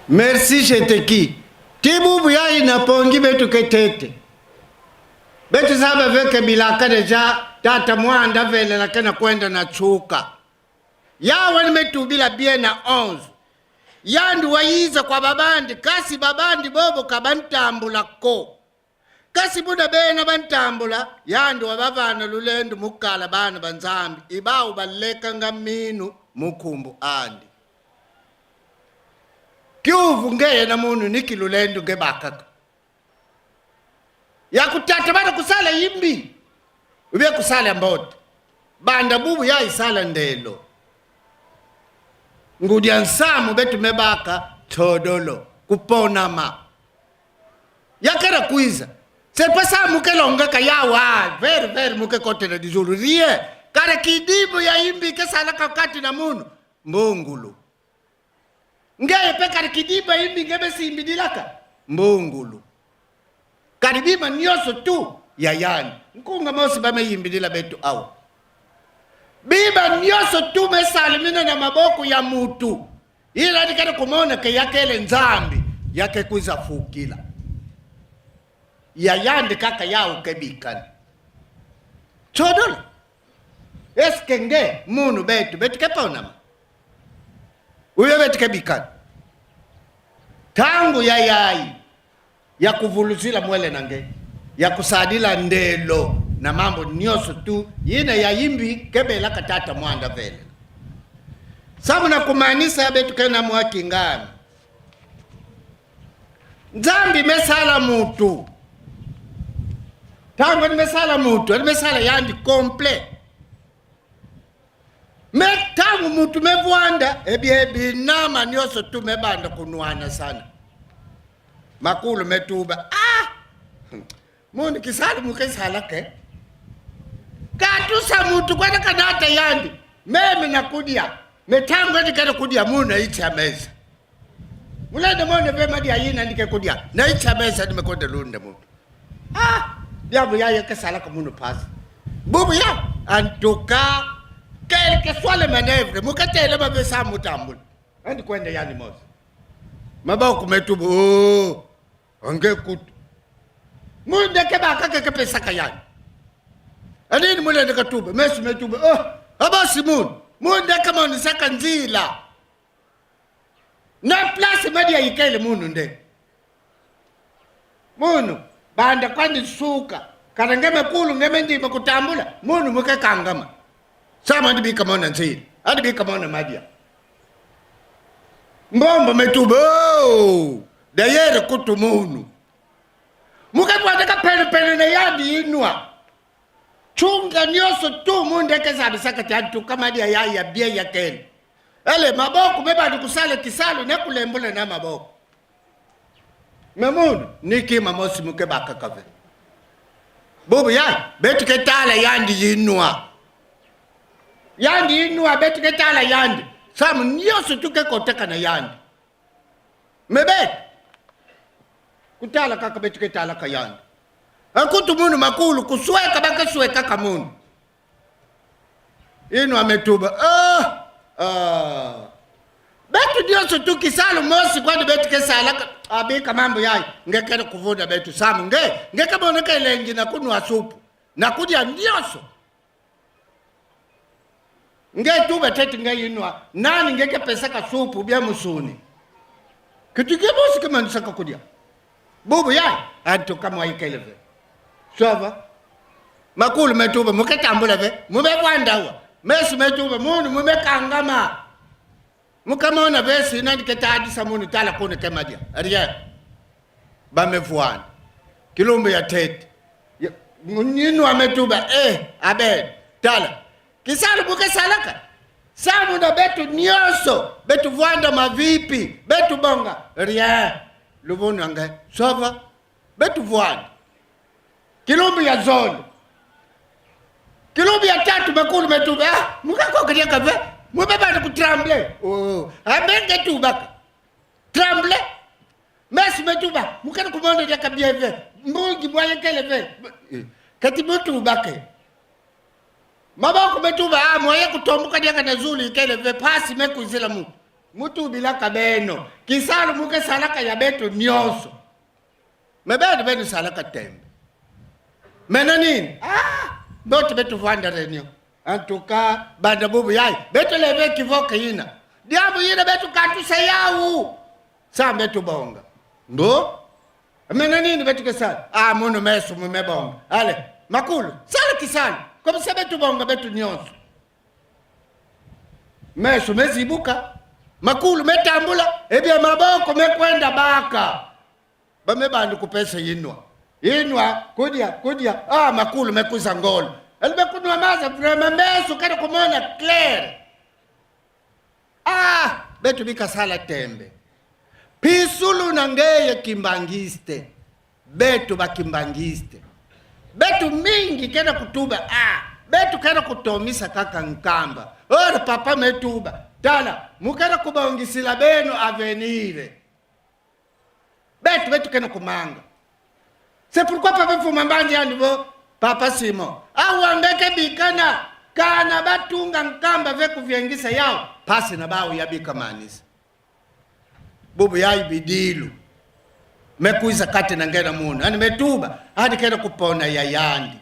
Merci Cheteki. Tibubu ya inapongi betu ketete. Betu saba veke bilaka deja tata mwanda vele la kena kwenda na chuka. Ya wani metu bila bie na 11. Yandu waiza kwa babandi. Kasi babandi bobo kabantambula ko. Kasi buda bena bantambula. Yandu wabavana lulendu mukala bana banzambi. Ibao baleka ngaminu mukumbu andi. Kiuvu ngeye na munu niki lulendu ngebakaka. Ya kutata bada kusala yimbi. Uwe kusala mbote. Banda bubu ya isala ndelo. Ngudi ansamu betu mebaka todolo. Kupona ma. Ya kera kuiza. Sepasa muke longeka ya wa. Very muke kote na dizuru. Rie. Kare kidibu ya yimbi kesala kakati na munu. Mbungulu. Ngeye pe kare kidibu ya yimbi ngebe simbi dilaka. Mbungulu. Karibima nyoso tu ya yani. Nkunga mosi bame yimbidila betu awa. Biba nyoso tu mesalimina na maboko ya mutu. Ila dikada kumona ke yake ele nzambi. Yake kuza fukila. Ya yandi kaka yao kebikani. Chodola. Eske nge munu betu kepaunama. Uyo betu kebikani. Tangu ya yai. Ya kuvuluzila mwele nange. Ya kusadila ndelo. Na mambo nyoso tu. Yina ya yimbi kebela katata mwanda vele. Samu na kumanisa ya betu kena mwaki ngami. Nzambi mesala mutu. Tangu ni mesala mutu. Ni mesala yandi komple. Tangu mutu mevuanda. Ebi nama nyoso tu mebanda kunuana sana. Makulu metuba. Muni kisali mukesala ke. Katusa mutu kwa kanata yandi. Meme na kudia. Metangu edi kada kudia muna icha meza. Mulende mwone vema dia yina nike kudia. Na icha meza nimekonde lunde mutu. Diabu ya kesala ka munu pasi. Bubu ya. Antuka. Kelke swale manevre. Mukatele mabesa mutambul. Andi kwende yani mozi. Mabao kumetubu. Ange kutu. Munde kebaka kepesa kayani. Anini mulende katuba. Mesu metuba. Abasi mundu. Munde kama nisaka nzila. Na plasi media yikele munu nde. Munu. Banda kwandi suka. Karangeme kulu ngeme ndima kutambula. Munu muke kangama. Sama ndibika mona nzila. Adibika mona madia. Mbomba metuba. Dayere kutu munu. Muka tuwadeka pene na yadi inua. Chunga nyoso tu munde kezabi sakati hatu kama dia ya bia ya keni. Ele maboko mebadi kusale kisalo nekulembule na maboko. Memudu niki mamosi muke baka kave. Bubu ya betu ketala yandi inua. Yandi inua betu ketala yandi. Samu nyoso tu kekoteka na yandi. Mebet. Kutala kaka betu ketala kayandi. Akutu munu makulu kusweka baka sweka kamunu. Inu ametuba. Betu dioso tu kisalo mosi kwa betu kesala abika mambo yai. Ngekere kuvuda betu samu ngeke boneka ilengi na kunwa supu. Na kudia dioso. Tuba teti inua. Nani ngeke pesaka supu bia musuni. Kitukia mosi kama nisaka kudia. Bubu yai. Anto kama waikeleve. Sova. Makulu metuba muketambula ve. Mumewanda. Mesu metuba munu mumekangama. Mukamona vesi nani ketadisa munu tala kune kemadia. Ariya. Bamefuana. Kilumbu ya tete. Ninu ametuba abed. Tala. Kisalu mukesalaka. Samu na betu nyoso. Betu vuanda mavipi. Betu bonga. Ariya. Lubunu ange. Sova. Betu vuanda. Kilumbu ya zone. Kilumbu ya tatu makulu metuba. Mukako kiriya kabe. Mubeba kutremble. Abenge tubaka. Tremble. Mes metuba. Mukana kumonde ya kabia ve. Mungi mwaye kele ve. Kati mutu bake. Mabako metuba mwaye kutombuka dia kana zuli kele ve pasi mekuzila mu. mutu bila kabeno kisalu muke salaka ya betu nyoso mebedu bedu salaka tembe mena nini bote betu vanda renyo antuka banda bubu yai betu leve kivoke ina diabu yina betu katu sayawu sa betu bonga ndo mena nini betu kesala munu mesu mumebonga ale makulu sala kisalu kwa se betu bonga betu nyoso mesu mezibuka makulu metambula ebya maboko mekwenda baka bamebandi kupesa inwa kudia makulu mekuza ngolo alibekunwa maza vrema mesu kada kumona clear betu bika sala tembe pisulu nangeye kimbangiste betu bakimbangiste betu mingi kena kutuba betu kena kutomisa kaka nkamba ora papa metuba tala mukena kubaongisila beno avenire betu kena kumanga c'est pourquoi papa fuma mbandi yandivo papa Simo awambeke bikana kana batunga nkamba veku vyengisa yao pasi na bao yabika manisa bubu yai bidilu mekuiza kati na ngena munu ani metuba hadi kena kupona yayandi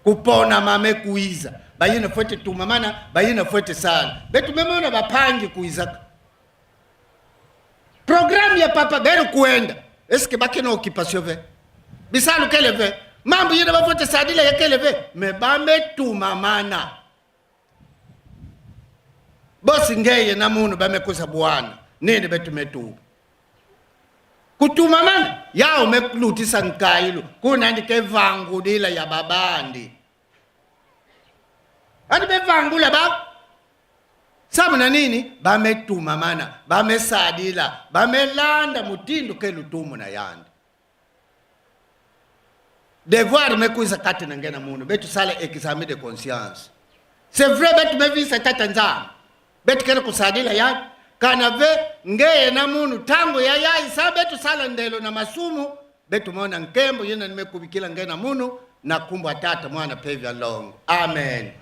kupona mame kuiza bayina fuete tumamana bayina fuete sana betu memona bapangi kuiza programu ya papa beru kuenda eske bakena occupation ve bisalu keleve mambo yina bafuete sadila ya keleve mebame tumamana bosi ngeye na munu bamekuza bwana nini betu metuba kutumamana yao meklutisa nkailu kuna ndike vangudila ya babandi andi bevangula ba samuna nini bametumamana bamesadila bamelanda mutindu kelutumu na yandi devoir mekuisa kati na ngena munu betu sala examen de conscience c'est vrai betu mevisa tata nzama betu kena kusadila yandi kana ve ngeye na munu tangu ya isa betu sala ndelo na masumu betu mona nkembo yena nimekubikila ngena munu na kumbwa tata mwana pevya longo amen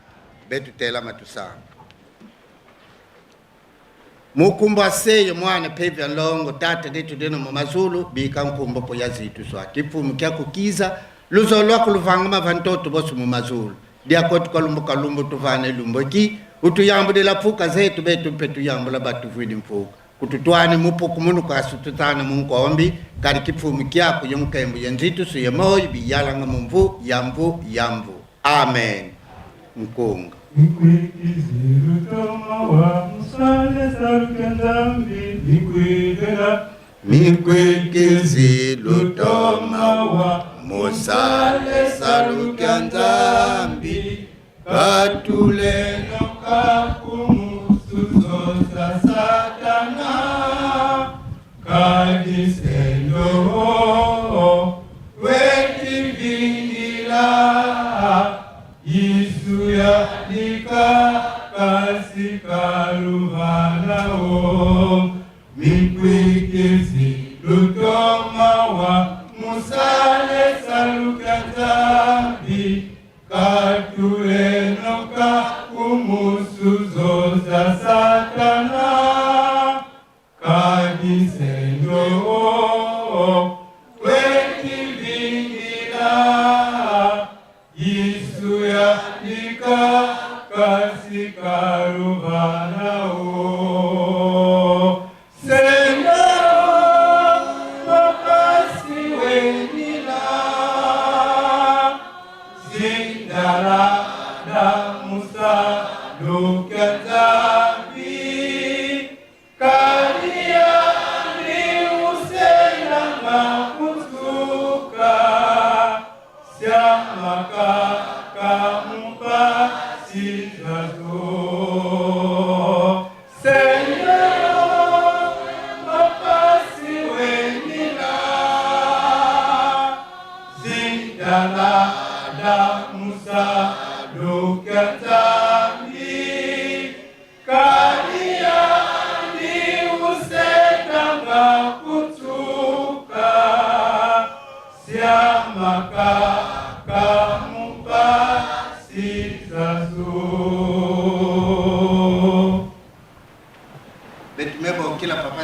betu tela matusanga mukumbwa seye mwana pevya longo tata detu deno mamazulu bika nkumbo po yazitu swa kifumu kya kukiza luzo lwako luvangama vantoto bosu mumazulu dia kwetu kalumbuka lumbu tuvane lumboki utuyambu de la fuka zetu betu petu yambu la batu vidi mfuka kututwani mupo kumunu kwa sututana mungu ombi kari kifumu kiaku yomkembu yenzitu suye moyi biyalanga mumvu yamvu amen mkunga Mikwikizi lutoma wa musale salukanzambi katule noka kumusuzo za satana kadisendo weti vindila Yesu ya dika kasikaluhanao Mikwikizi lutoma wa musale salukanzambi katule noka kumusuzo za satana kadisendo weti vingila Yesu ya dika kasikaluhanao Musa, look at me.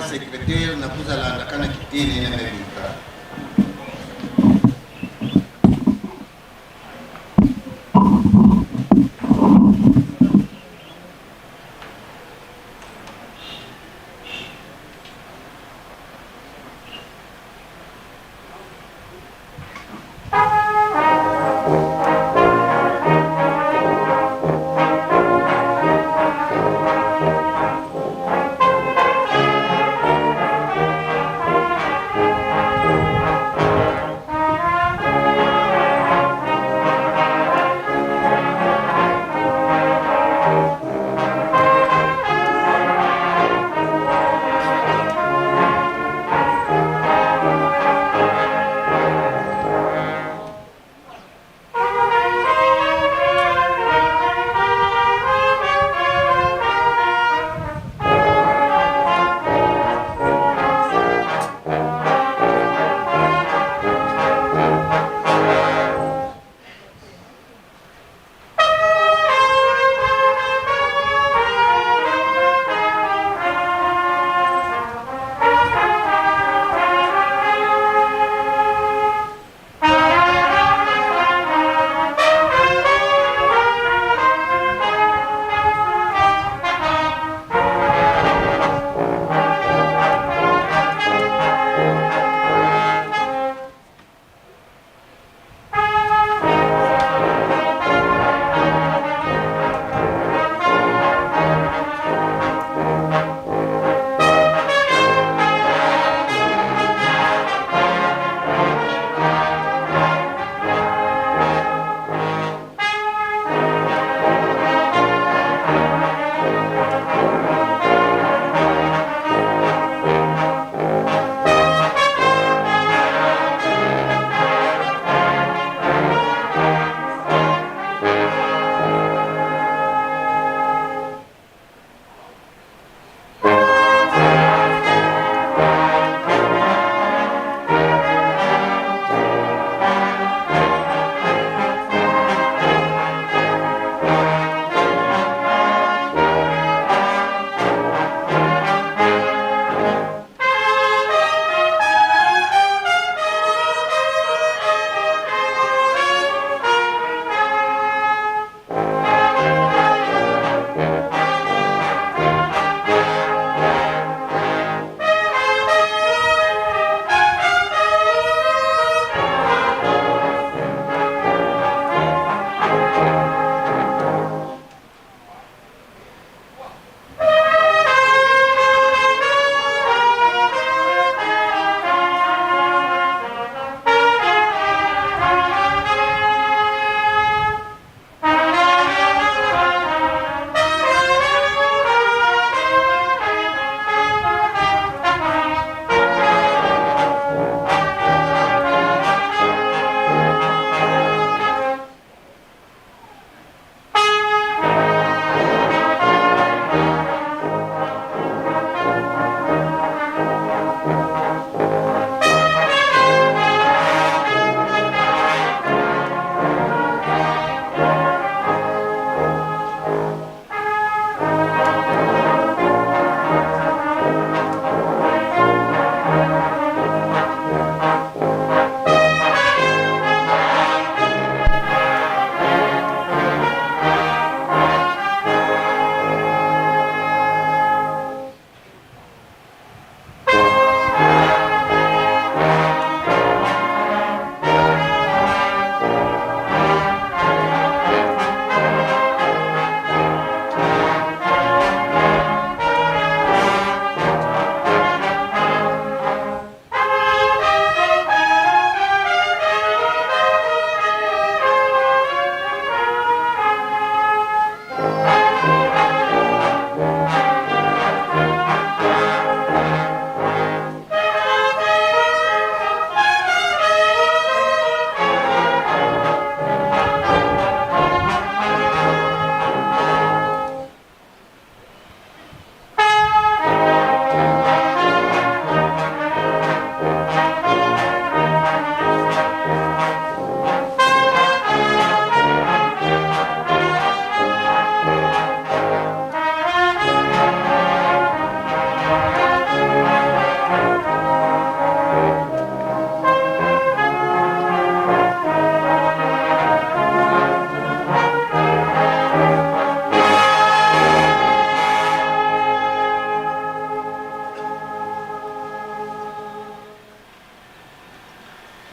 secrétaire na kuzalanda kana kitini ne mebika.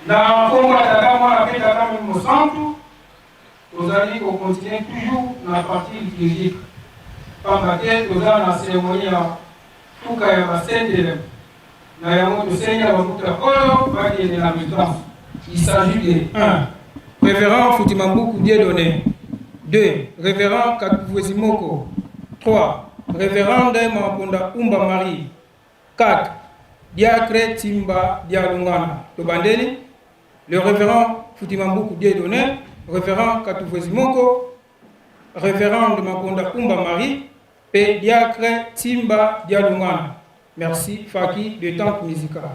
Na Congo ataka mwana peta kama mosantu tozali ko continuer toujours na partie liturgique pamba te tozala na cérémonie ya tuka ya basendele na yango tosenya bakuta oyo bakende na résidence. Il s'agit de 1. Révérend Foutimamboukou Dieudonné. 2. Révérend Kakouvezimoko. 3. Révérend Maponda Umba Marie. 4. Diacre Timba Dialungana. Tobandeli. Le révérend Foutimamboukou Dieudonné. Révérend Kakouvezimoko. Révérend de Maponda Umba Marie. Et Diacre Timba Dialungana. Merci Faki de Temple Musical.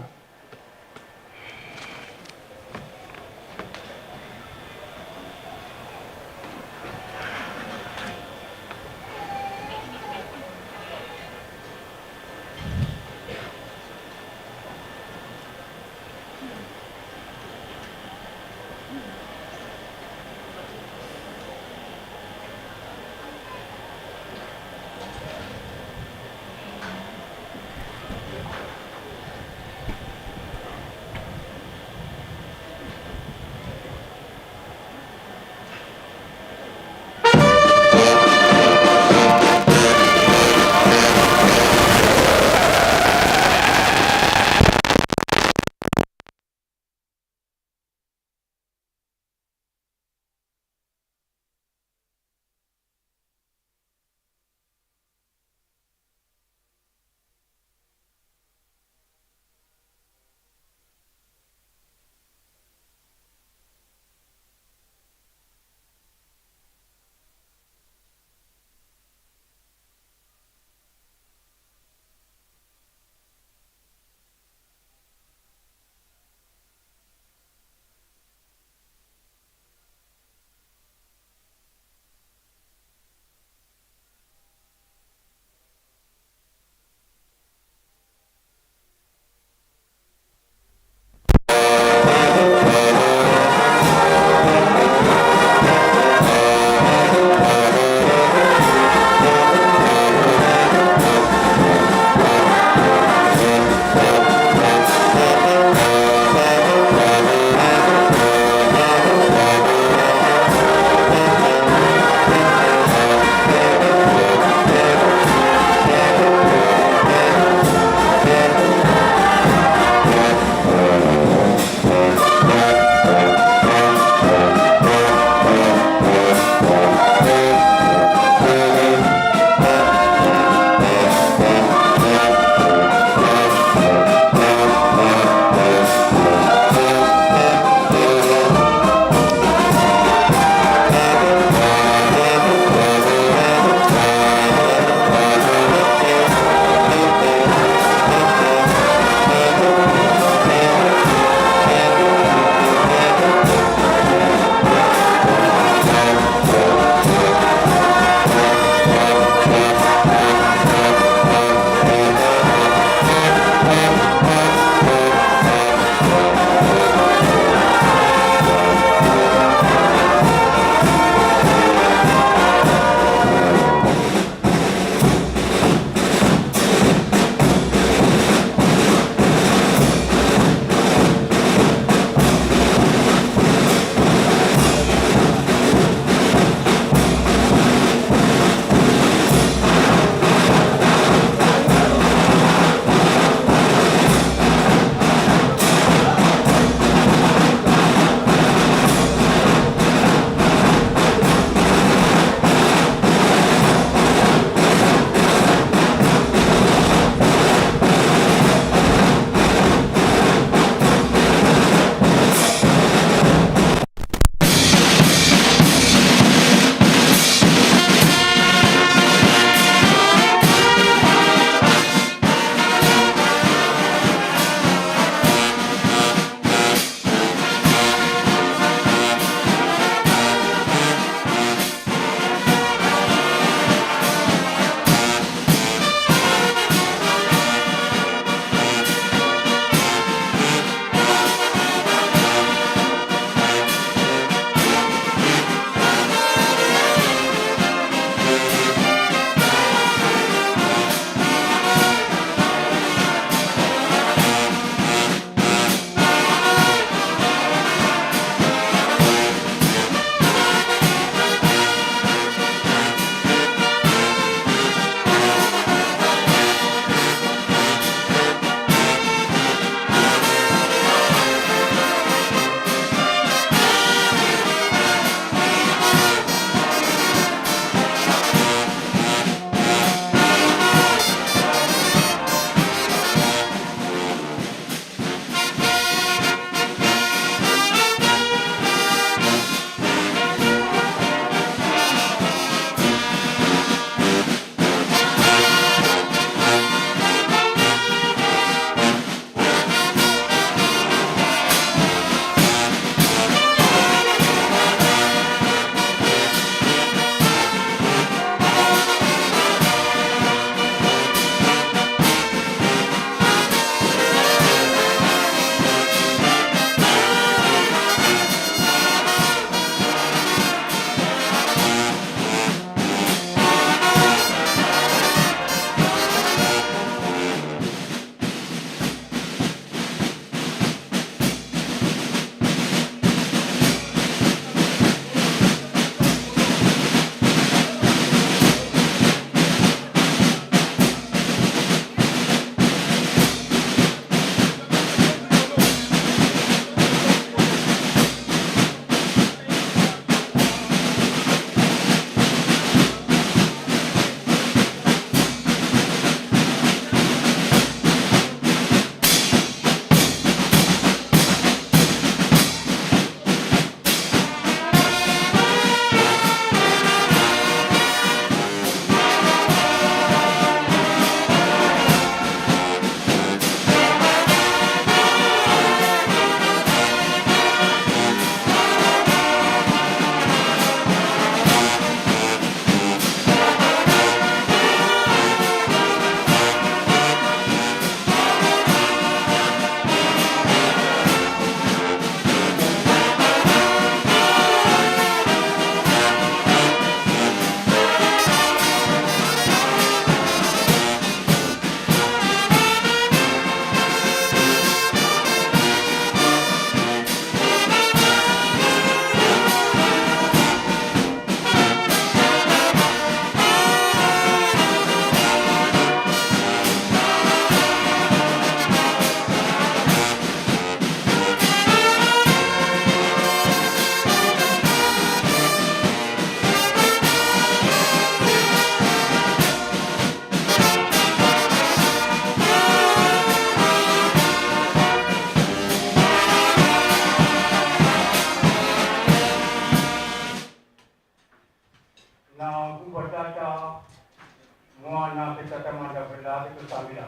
tatamanda vela tutambira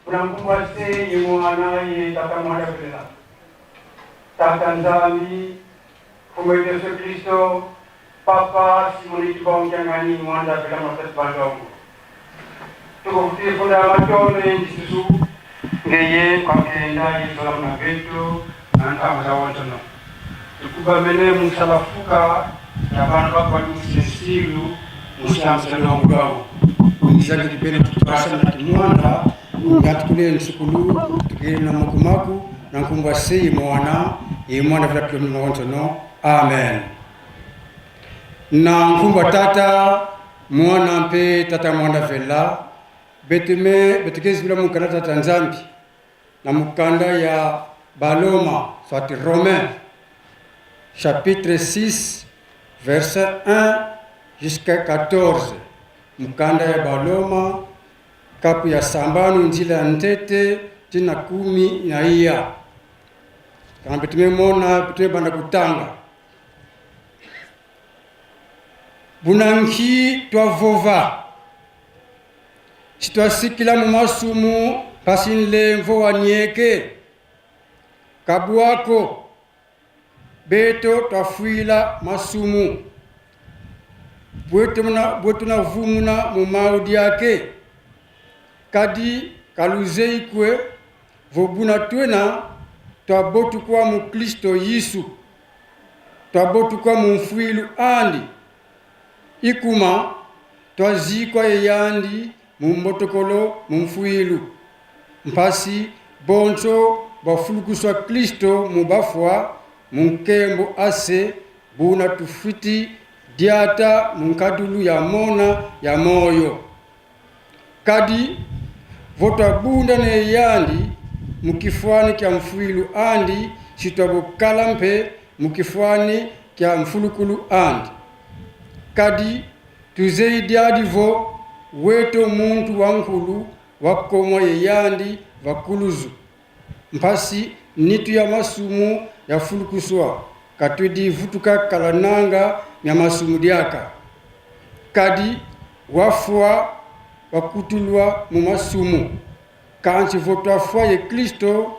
unamkumbase yimwana ye tatamanda vela tatanzami kumwete Yesu Kristo Papa Simoni Kibongangani mwanda vela matas balongo tukufutie funda machono yenjisusu ngeye kwa kenda yizola mnavetu na ntamuza wantono tukubamene musalafuka yabana bakwadusesilu musamsalongo Nizaki kipende tutupasa na kimwanda ngatukule nsukulu tukile na makumaku na nkumbwase imwana vila kilomina wantono amen na nkumbwa tata mwana mpe tata mwanda vela betekezi bila mukanda tata nzambi na mukanda ya Baloma soit Romain chapitre 6 verset 1 jusqu'à 14 mukanda ya Baloma kapu ya sambanu njila ya ntete tina 10 na iya kana betume mona betume banda kutanga bunanki twavova sitwasikila mu masumu pasinlemvo wanyeke kabuako beto twafuila masumu bwetu na vumuna mu maudi yake kadi kaluzeikwe vobuna twena twabotu kwa mu Kristo Yesu twabotu kwa mu mfuilu andi ikuma twazikwa yeyandi mu mbotokolo mu mfuilu mpasi bonso bafulukuswa Kristo mu bafwa mu nkembo ase buna tufiti diata mu nkadulu ya mona ya moyo kadi vota bunda ne yandi mukifwani kya mfuilu andi sitwabukala mpe mukifwani kya mfulukulu andi kadi tuzeidiadi vo weto muntu wankulu wakomwa yeyandi vakuluzu mpasi nitu ya masumu ya fulukuswa katwidi vutuka kalananga ya masumu diaka kadi wafwa wakutulwa mu masumu kanchi votwafwa ye Kristo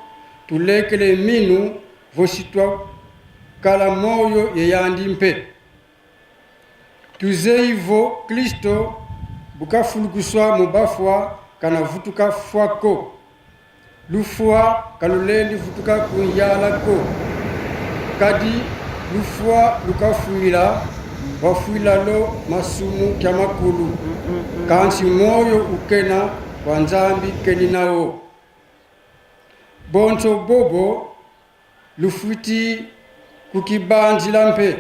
tulekele minu vositwa kala moyo yeyandi mpe tuzeivo Kristo bukafulukuswa mu bafwa kana vutuka fwako lufwa kalulendi vutuka kunyalako kadi lufwa lukafuila wafuila lo masumu kya makulu kansi moyo ukena kwa nzambi keni nao bonso bobo lufuiti kukibanzila mpe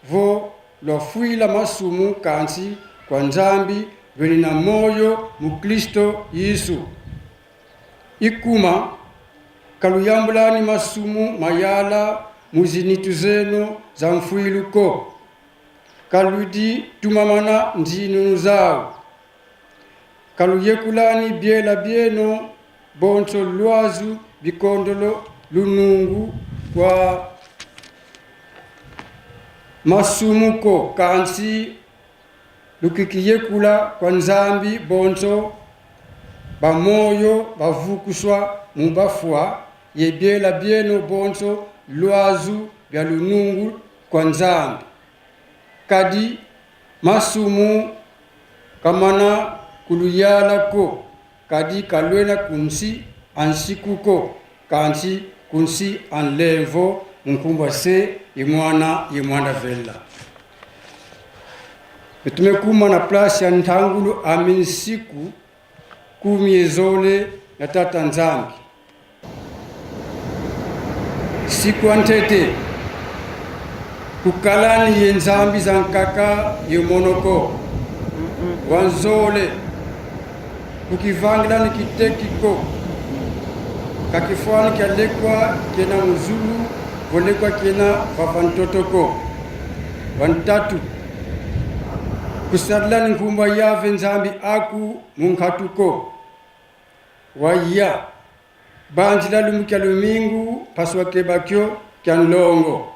vo lwafuila masumu kansi kwa nzambi veli na moyo mu Kristo Yesu ikuma kaluyambulani masumu mayala muzinitu zeno za mfuiluko kaludi tumamana nzinunu zao kaluyekulani biela bieno bonso lwazu bikondolo lunungu kwa masumuko kansi lukikiyekula kwa nzambi bonso bamoyo bavukuswa mubafwa yebiela bieno bonso lwazu bya lunungu kwa nzambi kadi masumu kamana kuluyalako kadi kalwena kunsi ansikuko kansi kunsi anlevo mkumbwa se yemwana vela betumekuma na plasi ya ntangulu amin siku 10 ezole ya tata nzambi siku antete kukalani ye nzambi za nkaka yemonoko wanzole kukivangilani kitekiko kakifwani kyalekwa kena muzulu volekwa kena vavantotoko vantatu kusadlani nkumba yave nzambi aku munkatuko waya banjila lumu kya lumingu paswa kebakyo kya nlongo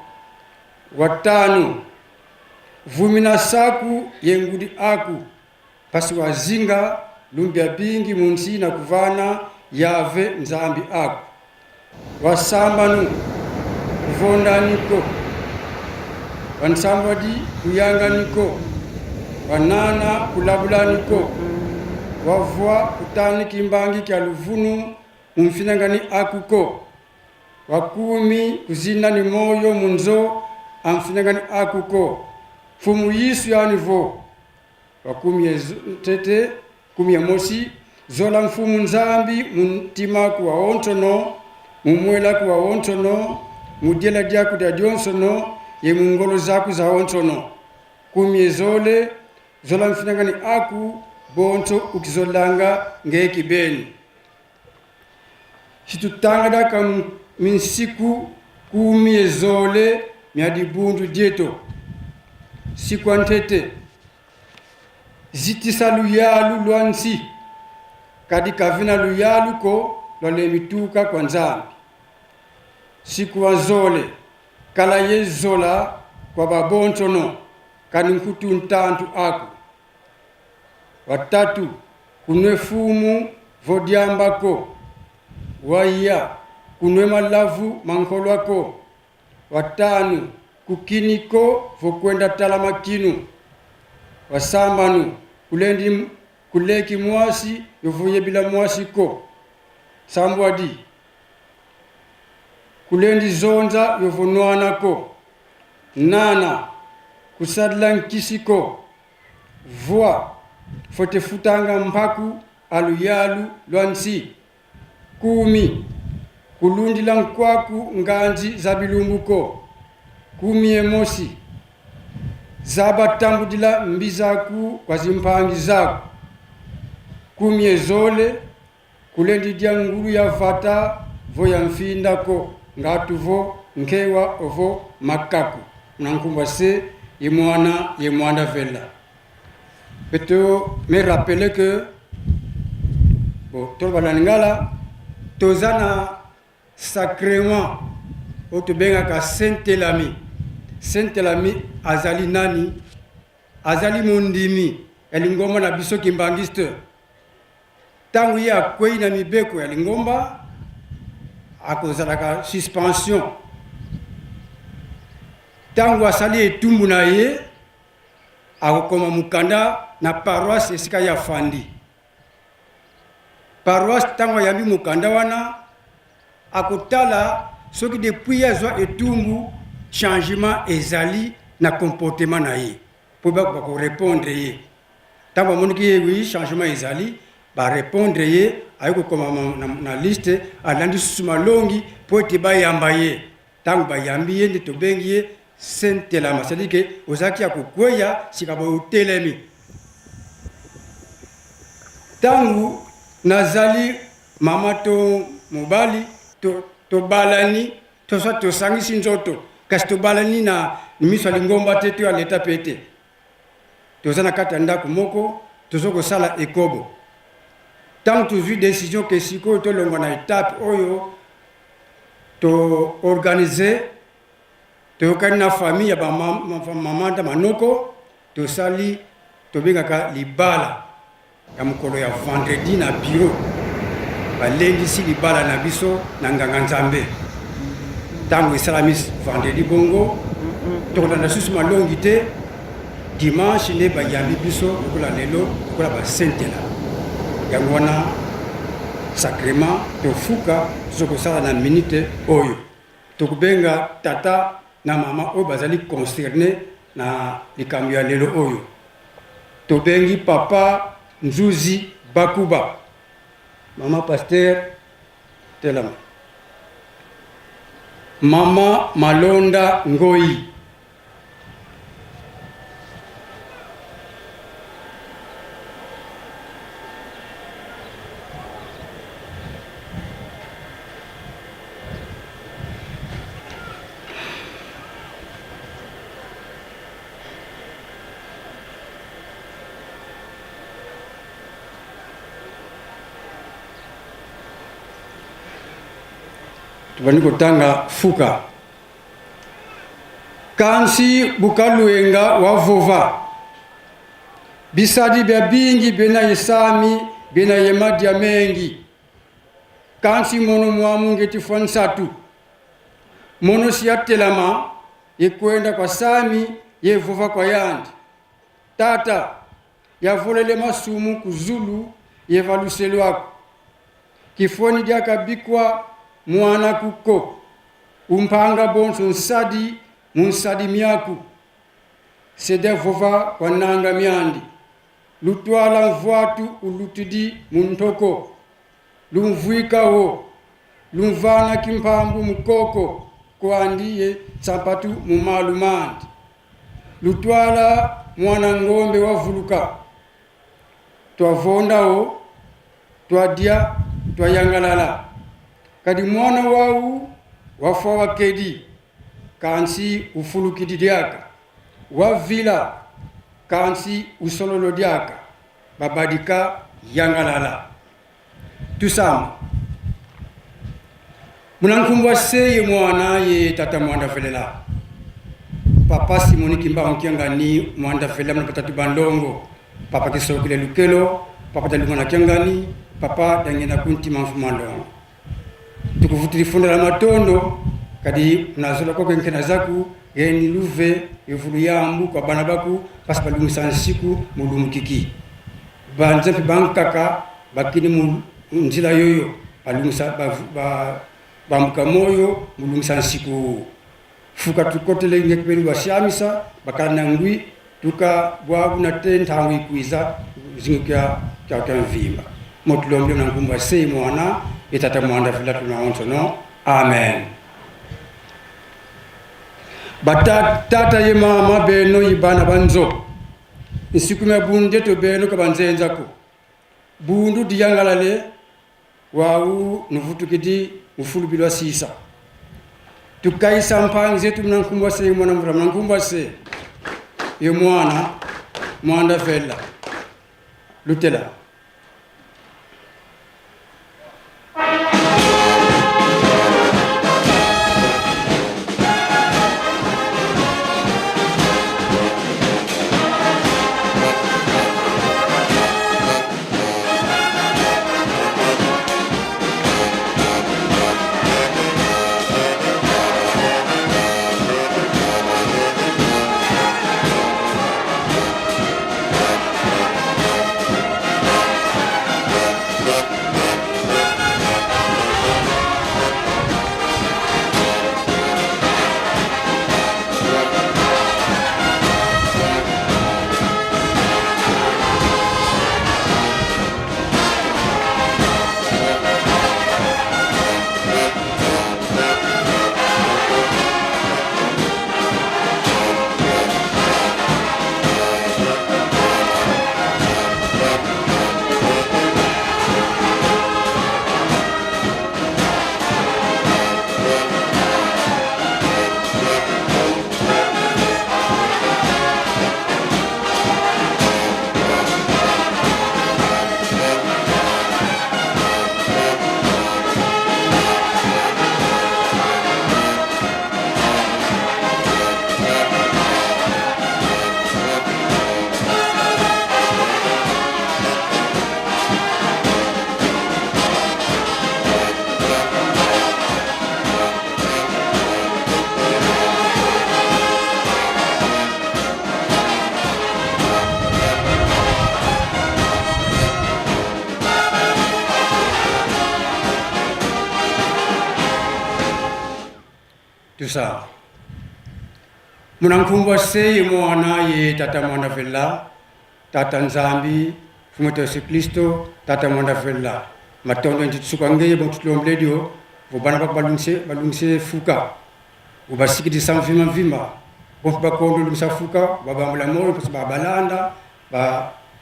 watanu vumina saku yengudi aku pasi wazinga lumbia bingi munsi na kuvana yave nzambi ako wasambanu kuvondaniko wansambadi kuyanganiko wanana kulabulaniko wavua kutani kimbangi kya luvunu mumfinangani akuko wakumi kuzina ni moyo munzo amfinangani akuko fumu yisu yanivo wakumi tete kumi ya mosi zola mfumu nzambi muntima kuwa ontono mumwela kuwa ontono mudela diaku da dionsono ye mungolo zaku za ontono kumi ezole zola mfinangani aku bonto ukizolanga ngeki beni situtangada kam minsiku kumi ezole miadibundu dieto siku antete zitisa luyalu lwansi kadi kavina luyalu ko lole mituka kwa nzambi siku wazole kala yezola kwa babontono kani nkutu ntantu aku watatu kunwe fumu vodiambako waya kunwe malavu mankolwako watanu kukiniko vokwenda talama kinu wasambanu kulendi kuleki mwasi yovuye bila mwasi ko sambwadi kulendi zonza yovonwana ko nana kusadla nkisiko voa fote futanga mpaku aluyalu lwansi kumi kulundila nkwaku nganzi za bilumbuko kumi emosi zabatambudila mbizaku kwa zimpangi zaku kumi ezole kulendi dia ngulu ya vata vo ya mfindako ngatuvo nkewa ovo makaku nankumba se yemwana vela peto me rappeler que bon tobalangala tozana sacrement otobenga ka Saint-Elami azali nani azali mundimi elingomba na biso kimbangiste tangu ya kwei na mibeko ya lingomba akozalaka suspension tangu asali etumbu na ye akokoma mukanda na paroisse esika ya fandi paroisse tangu yambi mukanda wana akotala soki depuis azwa etumbu changement ezali na comportement na ye po bako répondre ye tangu amoniki ye oui changement ezali ba répondre ye ayiko koma na liste alandi susuma longi po ete bayamba ye tangu bayambi ye nde tobengi ye Saint-Elami, c'est-à-dire que ozaki ya kokweya sikaba utelemi tangu nazali mama to mobali to balani to so to sangisi nzoto kasi to balani na miso lingomba te to aleta pete to zana kata ndako moko to soko sala ekobo tangu tu vu décision que siko to longo na étape oyo to organiser to kana famille ba mama nda manoko to sali to bengaka libala ya mukolo ya vendredi na bureau balendi si libala na biso na nganga nzambe tango esalami vendredi bongo tokolanda susu malongi te dimanche nde bayambi biso lokola lelo lokola ba Saint-Elami yango wana sacrement tofuka tozokosala na minute oyo tokubenga tata na mama oyo bazali concerné na likambo ya lelo oyo tobengi papa Nzuzi Bakuba mama Pasteur Telama mama Malonda Ngoi tubani kotanga fuka kansi bukaluenga wa vova bisadi bya bingi bena yesami bena yemadia mengi kansi mono mwamunge tifonsatu mono siyatelama yekwenda kwa sami yevuva kwa yandi tata yavolele masumu kuzulu yevaluselwako kifoni dyakabikwa mwana kuko umpanga bonso nsadi munsadi myaku sede vova kwa nanga myandi lutwala mvwatu ulutidi muntoko lumvuikawo lumvana kimpambu mukoko kuandiye sampatu mumalumandi lutwala mwana ngombe wavuluka twavondawo twadia twayangalala kadi mwana wawu wafa wakedi kansi ufulukidi dyaka wavila kansi usololo dyaka babadika yangalala tusama munankumbwa seye mwana ye tata mwanda velela papa Simoni Kimba onkianga ni mwanda vela mna patatu bandongo papa kisokile lukelo papa talungana kiangani papa dangena kunti manfumandongo tukuvutiri funda la matondo kadi nazola kwa kenkena zaku yeni luve yevulu yambu kwa bana baku pasi balungisa nsiku mulumukiki banzepi bankaka bakini mu nzila yoyo balungisa bambuka moyo mulungisa nsiku fuka tukotele ngekpelu washamisa bakana ngwi tuka bwabu na tenthangu ikwiza zingukia kya mvimba motulombe na nkumba sei mwana itata mwanda vila tunaonto no amen batata ye mama beno yibana banzo isikume bunde to beno kabanzenzako bundu diyangalale wawu nuvutukidi ufulubilwa sisa tukaisa mpangi zetu mnankumbwa se mwana mvura mnankumbwa se ye mwana mwanda vela lutela tusa munankumbwa seye mwana ye tata mwanda vela tata nzambi fumete Yesu Kristo tata mwanda vela matondo ntitsuka ngeye botulombledio vobana balungse fuka ubasikiti samvima vima bomba kondo lumsa fuka babamula moyo pasa balanda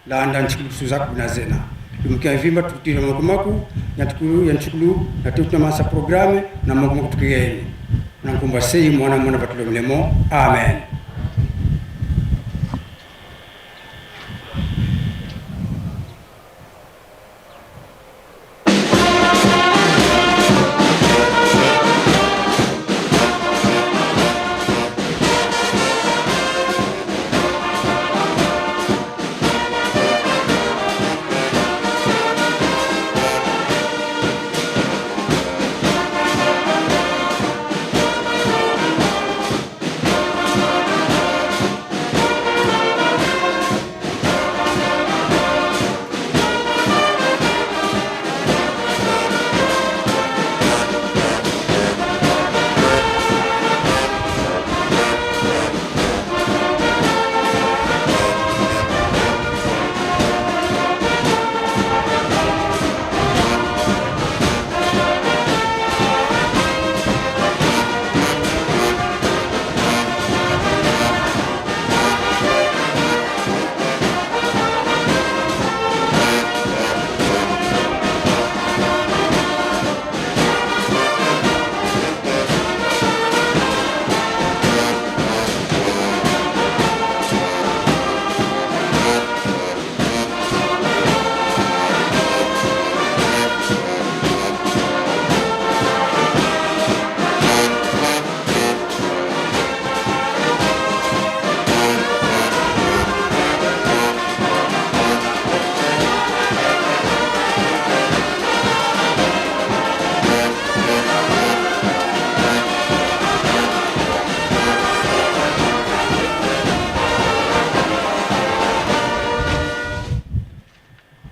landa nchikusuza kunazena lumkia vimba tutira makumaku yanchukulu na tutuna masa programe na makumaku tukigeni nankumba sei mwana patulomlemo amen.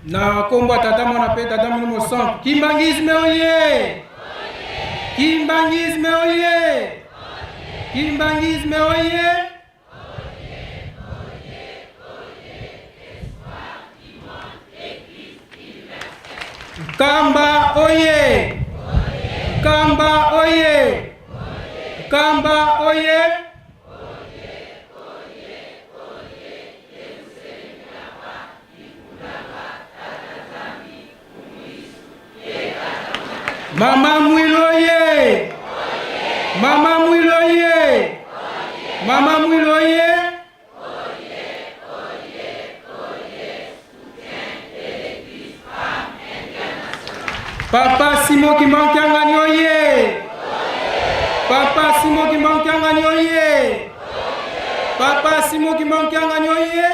Na kombo tata mwana pe tata mulimo santo. Kimbangisme oye! Kimbangisme oye! Kimbangisme oye! Kamba oye! Kamba oye! Kamba oye! Mama Mwiloye! Mama Mwiloye! Mama Mwiloye! Papa Simon Kimbankiangani oye! Papa Simon Kimbankiangani oye! Papa Simon Kimbankiangani oye!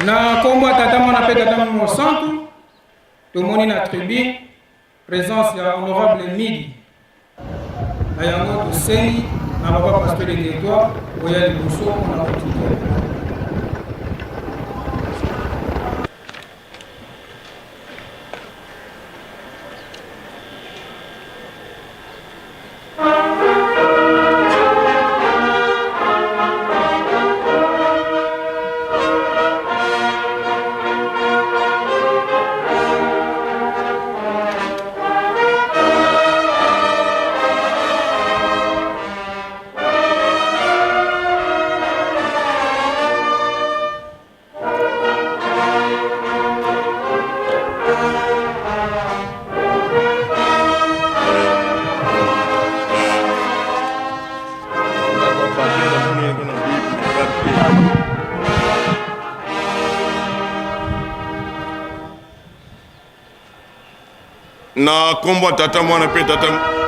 Na kombo tata mwana pe tata mulimo santo tomoni na tribune présence ya honorable Midi na yango tosengi na papa pasteur de territoire oya liboso na kotike. Na kombo tata mwana pe tata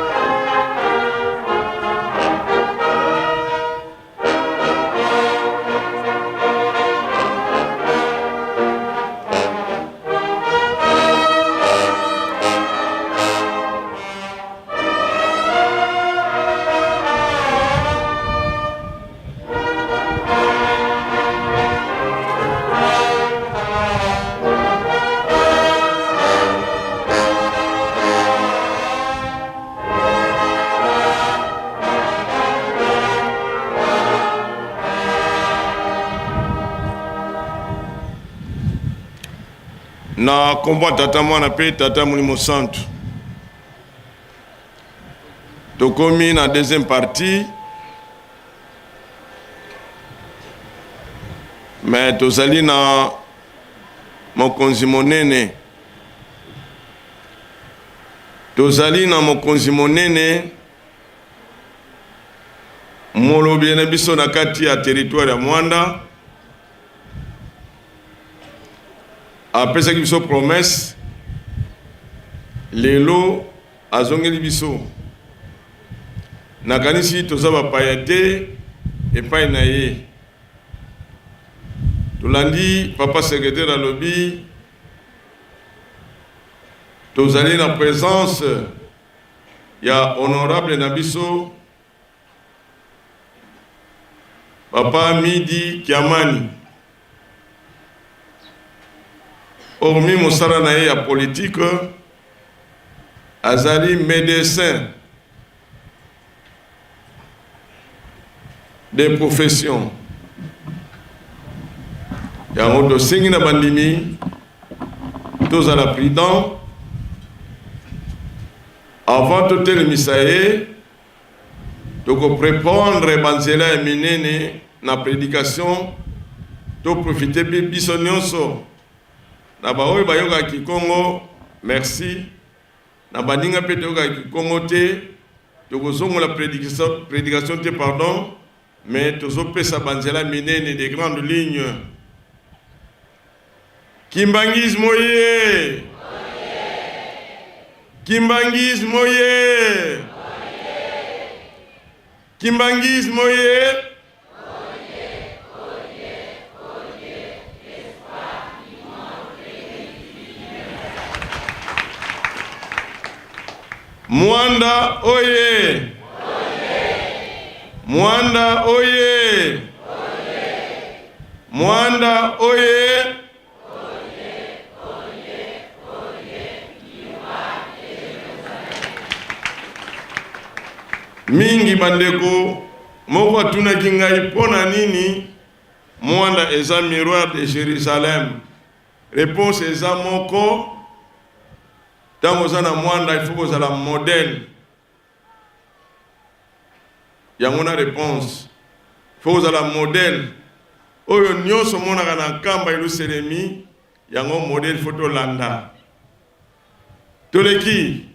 na kombo tata mwana pe tata mulimo santo. Tokomi na deuxième partie, mais tozali na mokonzi monene. Tozali na mokonzi monene molobi na biso na kati ya territoire ya Mwanda. Apesaki biso promesse lelo azongeli biso nakanisi toza bapaya te epai na ye. Tolandi papa secrétaire alobi tozali na présence ya honorable na biso papa Midi Kiamani. Hormis mosala na ye ya politique, azali médecin de profession. Yango tosengi na bandimi tozala prudent avant totelemisa ye, toko prépondre banzela ya minene na prédication, to profiter biso nyonso. Na baoyo bayoka ki Congo, merci. Na baninga pe toyoka ki Congo te, tokozongo la prédication te pardon, mais tozo pesa banzela minene des grandes lignes. Kimbangis moye. Kimbangis moye. Kimbangis moye. Mwanda oye! Mwanda oye! Mwanda oye! Mingi bandeko, moko atunaki ngai pona nini Mwanda eza miroir de Jérusalem. Réponse eza moko, tango za na Mwanda il faut kozala modèle. Yango na réponse. Il faut kozala modèle. Oyo nyonso monaka na kamba Yerusalemi, yango modèle photo landa. Toleki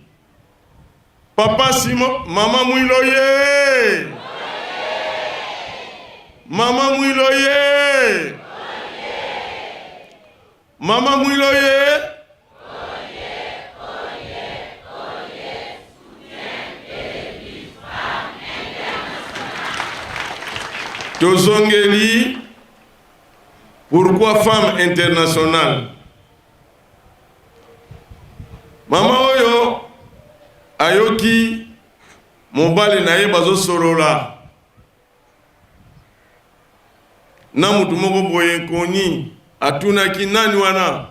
Papa Simon, Mama Mwiloye! Mama Mwiloye! Mama Mwiloye! Tozongeli, pourquoi femme internationale? Mama oyo ayoki mobali na ye bazo solola na mutu moko boye nkoni atunaki nani wana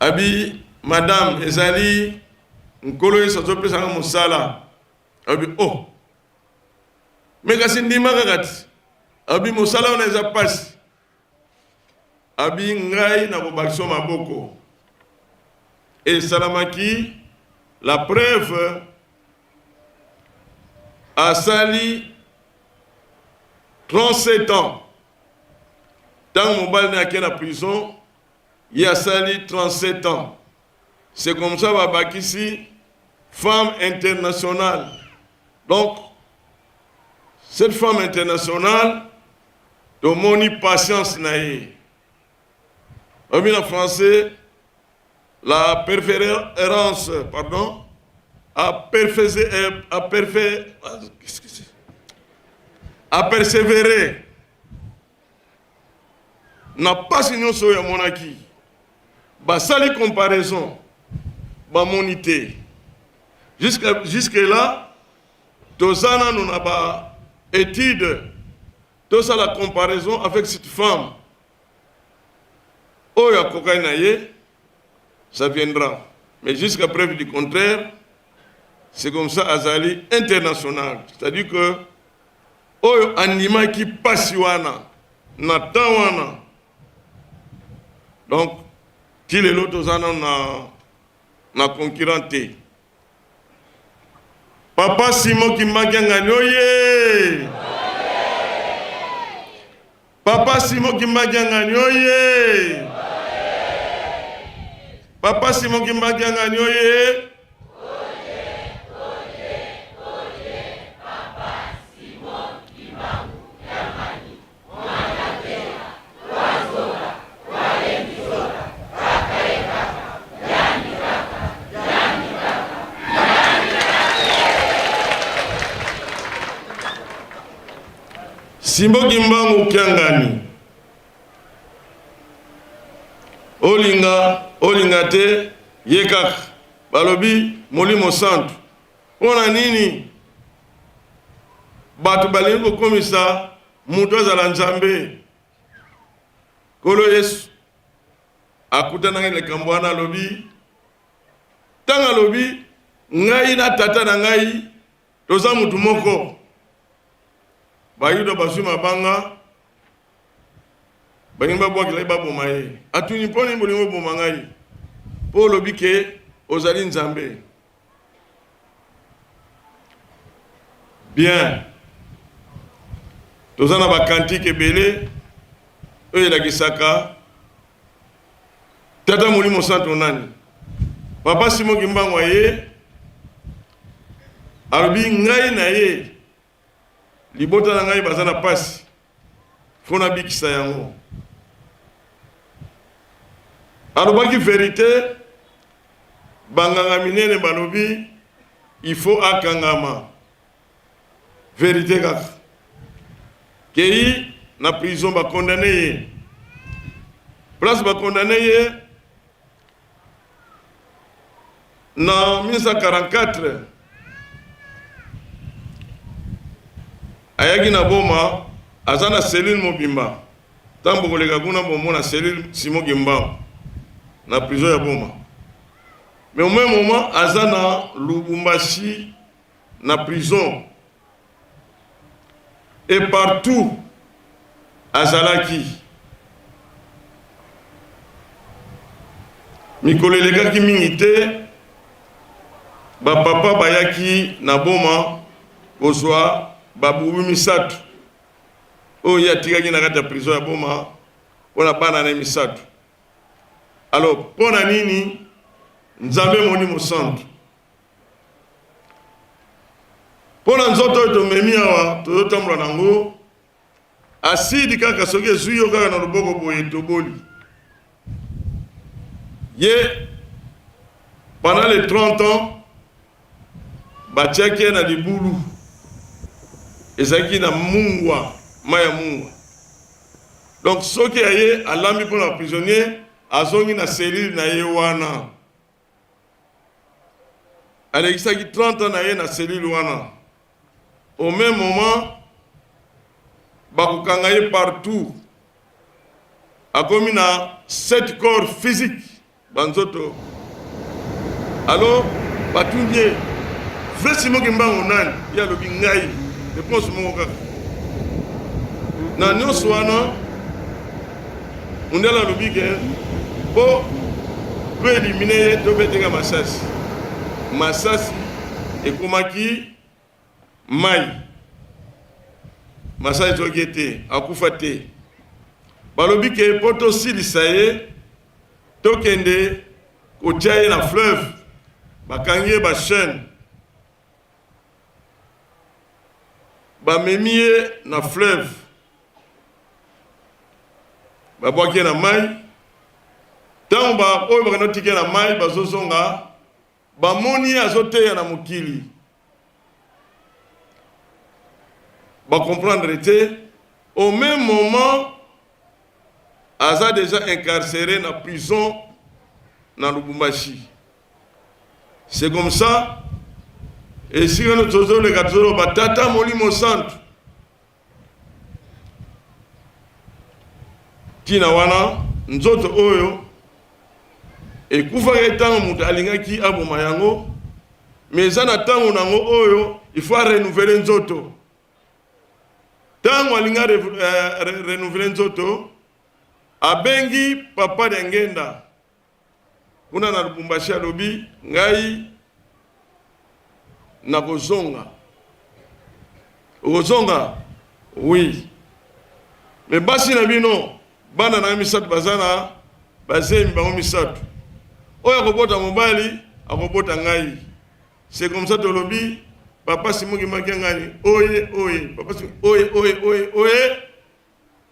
abi madame ezali nkolo yesu azopesanga mosala abi oh mekasi ndimaka kati abi mosala wana eza pasi abi ngai na kobakisa maboko esalamaki. La preuve, a sali 37 ans. Dans mon bal à la prison, il a sali 37 ans. C'est comme ça, Babakisi, femme internationale. Donc, cette femme internationale, de mon patience naïe. En français, la persévérance, pardon, à persévérer n'a pas signé sur ya monaki. Bah sali comparaison, bah monité. Jusque là, tosana nous n'a pas étude, tout ça la comparaison avec cette femme. Oya kokainaye. Ça viendra. Mais jusqu'à preuve du contraire, c'est comme ça Azali international. C'est-à-dire que oyo anima qui passe wana na tawana. Donc qu'il est l'autre zana na concurrenté. Papa Simon qui m'a gagné oye. Papa Simon qui m'a gagné oye. Papa Simon Kimba Gangani oye. Papa Simon Kimba Gangani. Simon Kimba Gangani. Olinga te yekak balobi molimo santu pona nini batu balingo komisa mutu azala nzambe kolo Yesu akutana ngele kambwana lobi tanga lobi ngai na tata na ngai toza mutu moko bayuda basuma banga Banimba boa kila iba bomaye. Atuni poni bolingo bomangai. Po lobike ozali nzambe. Bien. Tozana ba kantike belé. Oye la kisaka. Tata molimo santo nani. Papa Simon Kimbango ye. Albi ngai na ye. Libota na ngai bazana pasi. Fona bikisa yango. Alobaki vérité, banganga minene balobi, il faut akangama. Vérité kaka. Kei na prison ba condamné ye. Place ba condamné ye. na 1944 ayaki na boma aza na cellule mobimba ntango koleka kuna bomona cellule Simon Gimba na prison ya boma. Mais au même moment aza na Lubumbashi na prison et partout azalaki mikolo elekaki mingi te bapapa bayaki na boma kozwa babubu misato oyo atikaki na kati ya prison ya boma mpona bana na misato. Alors mpona nini Nzambe moni mosantu mpona nzoto oyo tomemi awa tozotambola nango asidi kaka soki ezwi yo kaka na loboko boye toboli ye pendant les 30 ans batiaki ye na libulu ezalaki na mungwa mai ya mungwa. Donc soki aye alambi mpona baprisonnier azongi na selile na ye wana alekisaki 30 ans na ye na selile wana. Au même moment bakokanga ye partout akomi na 7 corps physiques banzoto. Alors batungi ye vrai Simon Gimba nani ye alobi ngai réponse moko kaka na nyonso wana mundele alobi ke po elimine ye tobeteka masasi ekomaki mai masasi toki te akufa te. Balobi ke po tosilisa ye tokende kotia ye na fleuve bakangi ye bachaîne bamemi ye na fleuve babwaki ye na mai. Ntango oyo bakenda tike na mai bazozonga bamoni ye azoteya na mokili bacomprendre te. Au même moment aza déjà incarcéré na prison na Lubumbashi. C'est comme ça et si nous faisons les gâteaux batata molimo santu tina wana nzoto oyo ekufaka ntango moto alingaki aboma yango mais eza na ntango nango oyo il faut renouveler nzoto. Ntango alinga renouveler nzoto abengi papa de ngenda kuna na Lubumbashi alobi ngai na kozonga. Ozonga oui mais basi na bino bana na misatu bazana bazemi bango misatu oyo akobota mobali akobota ngai. C'est comme ça tolobi papa Simon Gimba ngani oye papa oye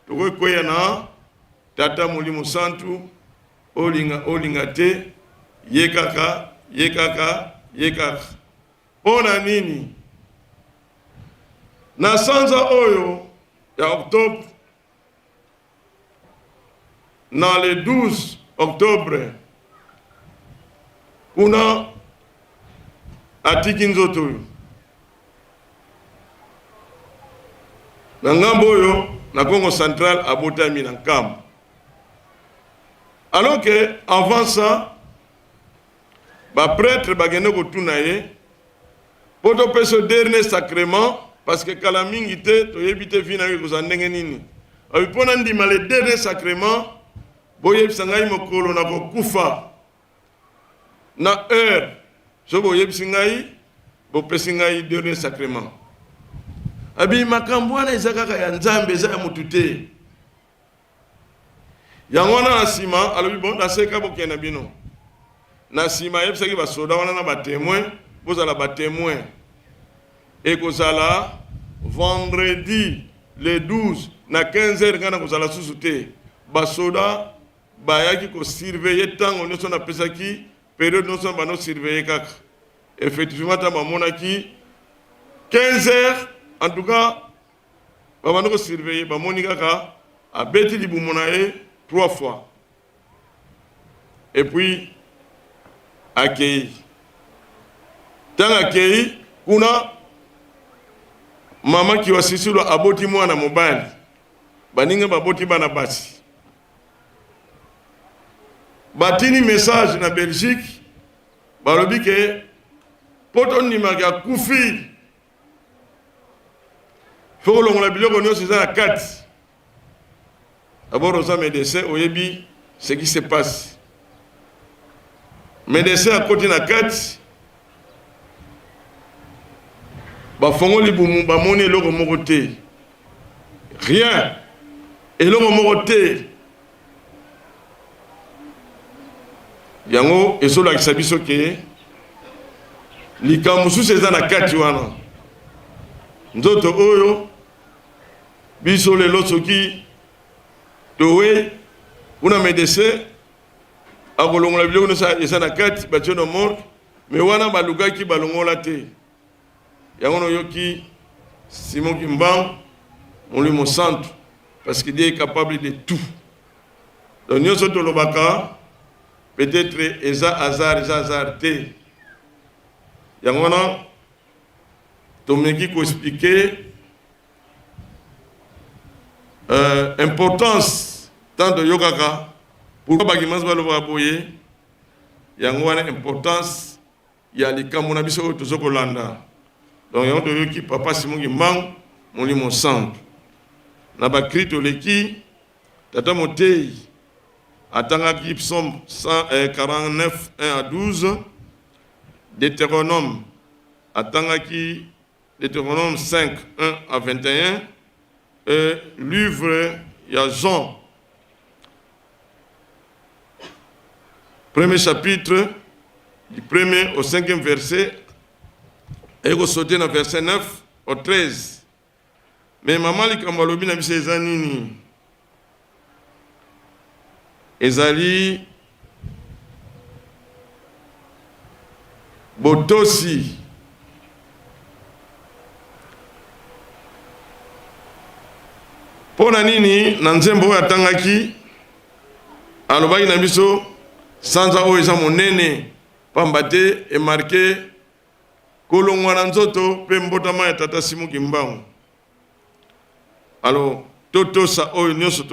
tokoya na tata molimo santu olinga te ye kaka mpona nini na sanza oyo ya octobre na le 12 octobre kuna atiki nzoto oyo na ngambo oyo na Congo central abotami na nkambo. Alors que avant ça ba prêtre bagende kotuna ye po topesa dernier sacrement parce que kala mingi te toyebi te vina ye kozandenge nini abipona ndima le dernier sacrement boyebisa ngai mokolo na kokufa na heure so boyebisi ngai bopesi ngai dernier sacrement. Abi makambo wana eza kaka ya Nzambe eza ya mutu te. Yango wana na nsima alobi bon naseka bokenda bino na nsima yebisaki basoda wana na batémoin bozala batémoin ekozala vendredi le 12 na 15h ngana kozala susu te basoda bayaki kosurveiller ntango nyonso napesaki période nyonso bano surveiller kaka effectivement ta bamonaki 15h en tout cas babano kosurveiller bamoni kaka abeti libumu na ye 3 fois et puis accueilli Tanga kei kuna mama ki wasisilo aboti mwana mobali. Baninga baboti bana basi. Batini message na Belgique balobi ke poto nimaka kufi. Faut longola biloko nyonso za na kati. D'abord aux médecins oyebi ce qui se passe. Médecin à côté na kati ba fongoli bumu ba moni eloko moko te. Rien. Eloko moko te. Yango ezola kisabiso ke likamusu seza na kati wana. Nzoto oyo biso lelo soki towe una médecin akolongola biloko nosa eza na kati batio no morgue me wana balukaki balongola te. Yango no yoki Simon Kimbangu on lui mon centre parce qu'il est capable de tout. Donc nous sommes au Lobaka peut-être eza hasard te. Yango na tomeki ko expliquer importance tant de yokaka pourquoi bakimanzi baloba boye yango wana importance ya likambo na biso to zokolanda. Donc yango to yoki papa Simon Kimbangu moli mon centre na ba krito leki tata motei atanga ki psaume 149 1 à 12 Deutéronome atanga ki Deutéronome 5 1 à 21 livre il y a Jean premier chapitre du 1er au 5e verset et go sauter dans verset 9 au 13. Mais maman likambo lobi na biso eza nini ezali botosi pona nini na nzembo oyo atangaki alobaki na biso sanza oyo eza monene pamba te emarke kolongwa na nzoto mpe mbotama ya tata Simon Kimbangu. Alors totosa oyo nyonso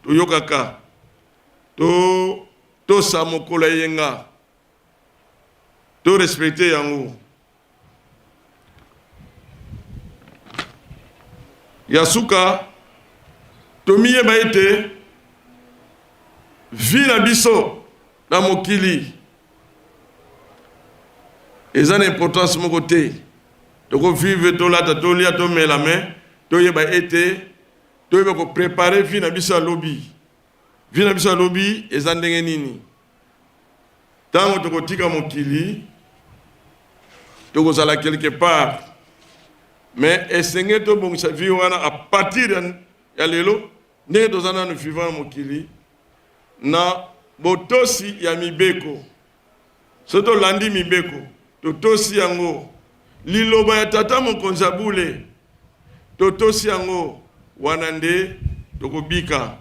toyokaka tosa mokolo yenga to respecte yango yasuka tomiyeba ete vi na biso na mokili eza na importance moko te toko vivre tolata tolia tomela me toyeba ete toyeba ko préparer vi na biso ya lobi. Vi na biso ya lobi eza ndenge nini tango tokotika mokili tokozala quelque part mais esenge tobongisa vi wana a partir ya lelo ndenge tozana no vivant mokili na botosi ya mibeko soto landi mibeko totosi yango liloba ya tata mokonzi abule totosi yango wana nde tokobika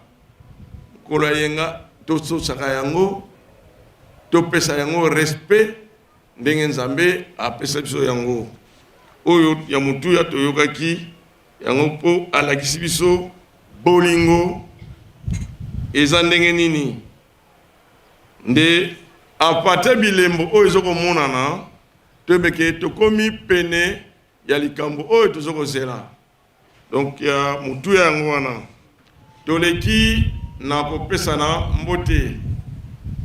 kola yenga tososaka yango topesa yango respect ndenge nzambe apesa biso yango oyo ya mutu ya toyokaki yango po alakisi biso bolingo eza ndenge nini nde apate bilembo oyo ezokomonana toyebeke tokomi pene ya likambo oyo tozokozela. Donc ya mutu yango wana toleki na kopesana mbote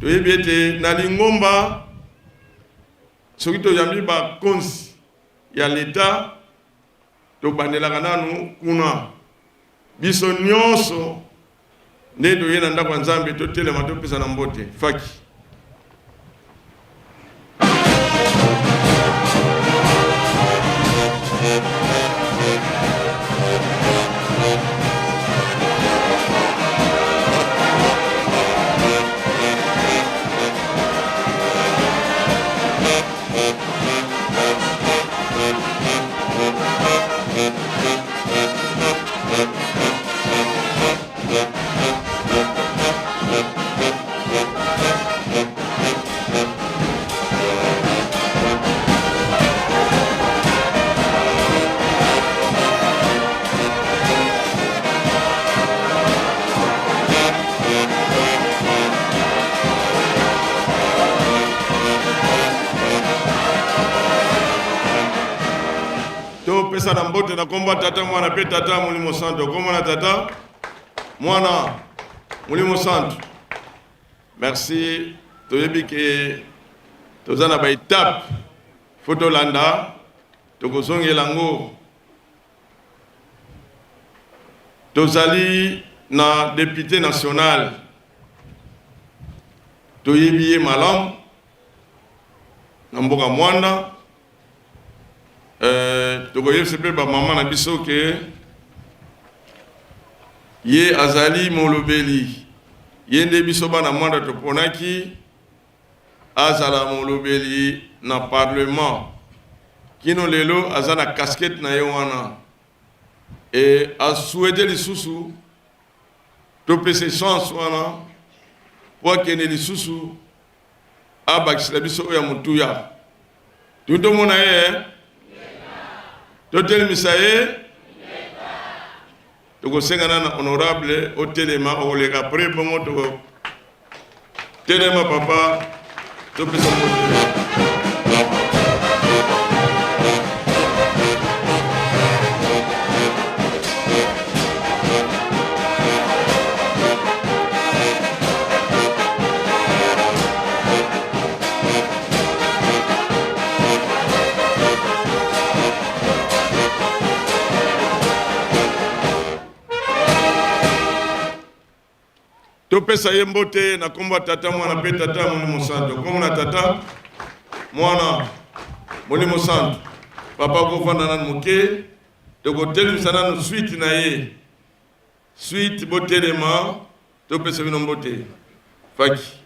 toyebi ete na lingomba soki toyambi bakonzi ya leta tobandelaka nanu kuna biso nyonso nde toye na ndako ya Nzambe totelema topesana mbote faki. pesa na mbote na komba tata mwana pe tata mulimo santo komona tata mwana mulimo santo. Merci toyebi ke tozana ba étape photo landa tokozongela ngo tozali na député national toyebi malam na mboka mwanda tokoyebi sepe ba mama na biso ke ye azali molobeli ye nde biso bana mwanda toponaki azala molobeli na parlement kino lelo azana casquette na ye wana et a souhaité lisusu topesa chance wana po akende lisusu abakisila biso oyo ya motuya tuntomona ye totelemisa ye tokosengana na honorable otelema okoleka pre bongo tokotelema papa topesa motuya. Topesa ye mbote na komba tata mwana pe tata mulimo santo komona tata mwana mulimo santo papa kovanda na moke tokotelemisa nanu suite na ye suite botelema topesa bino mbote faki.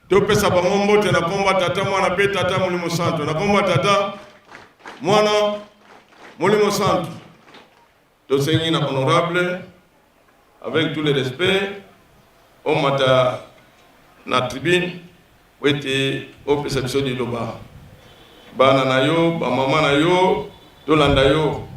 Topesa bango mbote na komba tata mwana pe tata mulimo santo na komba tata mwana mulimo santo tosengi na honorable avec tout le respect on mata na tribune wete opesa biso di loba bana na yo ba mama na yo tolanda yo.